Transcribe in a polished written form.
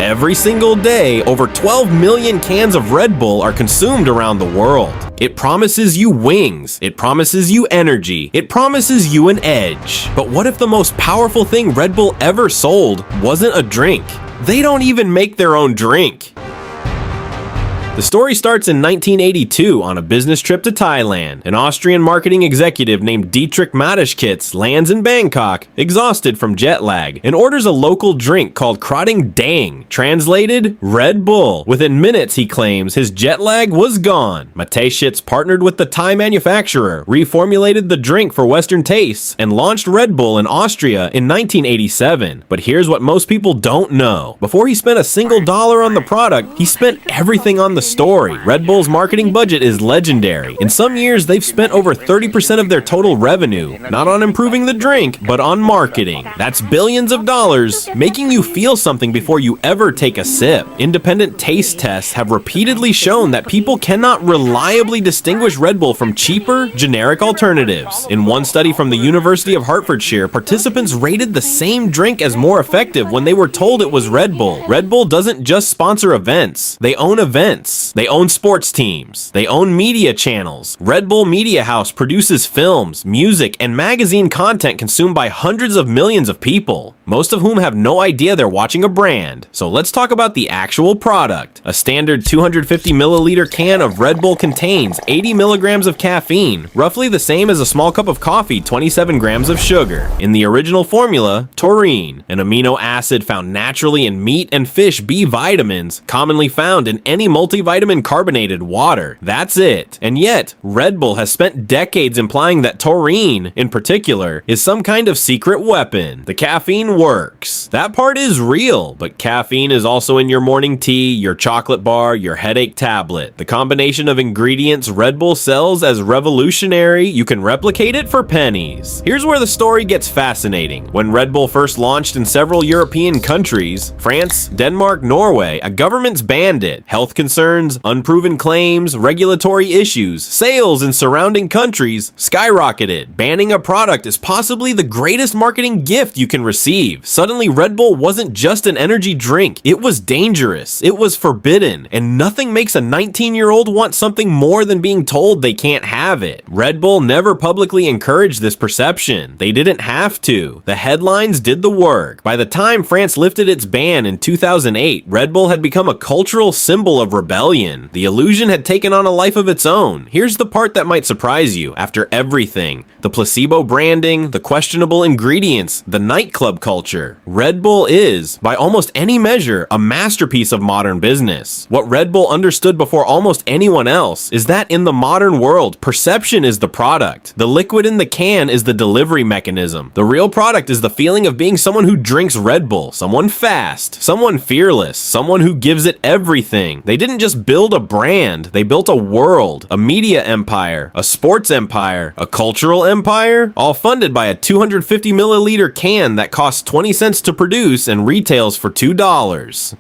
Every single day, over 12 million cans of Red Bull are consumed around the world. It promises you wings, it promises you energy, it promises you an edge. But what if the most powerful thing Red Bull ever sold wasn't a drink? They don't even make their own drink. The story starts in 1982 on a business trip to Thailand. An Austrian marketing executive named Dietrich Mateschitz lands in Bangkok, exhausted from jet lag, and orders a local drink called Krating Dang, translated Red Bull. Within minutes, he claims, his jet lag was gone. Mateschitz partnered with the Thai manufacturer, reformulated the drink for Western tastes, and launched Red Bull in Austria in 1987. But here's what most people don't know. Before he spent a single dollar on the product, he spent everything on the story. Red Bull's marketing budget is legendary. In some years, they've spent over 30% of their total revenue, not on improving the drink, but on marketing. That's billions of dollars, making you feel something before you ever take a sip. Independent taste tests have repeatedly shown that people cannot reliably distinguish Red Bull from cheaper, generic alternatives. In one study from the University of Hertfordshire, participants rated the same drink as more effective when they were told it was Red Bull. Red Bull doesn't just sponsor events, they own events. They own sports teams. They own media channels. Red Bull Media House produces films, music, and magazine content consumed by hundreds of millions of people, most of whom have no idea they're watching a brand. So let's talk about the actual product. A standard 250 milliliter can of Red Bull contains 80 milligrams of caffeine, roughly the same as a small cup of coffee, 27 grams of sugar. In the original formula, taurine, an amino acid found naturally in meat and fish B vitamins, commonly found in any multivitamin carbonated water. That's it. And yet, Red Bull has spent decades implying that taurine, in particular, is some kind of secret weapon. The caffeine works. That part is real, but caffeine is also in your morning tea, your chocolate bar, your headache tablet. The combination of ingredients Red Bull sells as revolutionary, you can replicate it for pennies. Here's where the story gets fascinating. When Red Bull first launched in several European countries, France, Denmark, Norway, governments banned it. Health concerns, unproven claims, regulatory issues, sales in surrounding countries skyrocketed. Banning a product is possibly the greatest marketing gift you can receive. Suddenly, Red Bull wasn't just an energy drink. It was dangerous. It was forbidden. And nothing makes a 19-year-old want something more than being told they can't have it. Red Bull never publicly encouraged this perception. They didn't have to. The headlines did the work. By the time France lifted its ban in 2008, Red Bull had become a cultural symbol of rebellion. The illusion had taken on a life of its own. Here's the part that might surprise you. After everything, the placebo branding, the questionable ingredients, the nightclub culture, Red Bull is, by almost any measure, a masterpiece of modern business. What Red Bull understood before almost anyone else is that in the modern world, perception is the product. The liquid in the can is the delivery mechanism. The real product is the feeling of being someone who drinks Red Bull, someone fast, someone fearless, someone who gives it everything. They didn't just build a brand, they built a world, a media empire, a sports empire, a cultural empire, all funded by a 250 milliliter can that costs 20 cents to produce and retails for $2.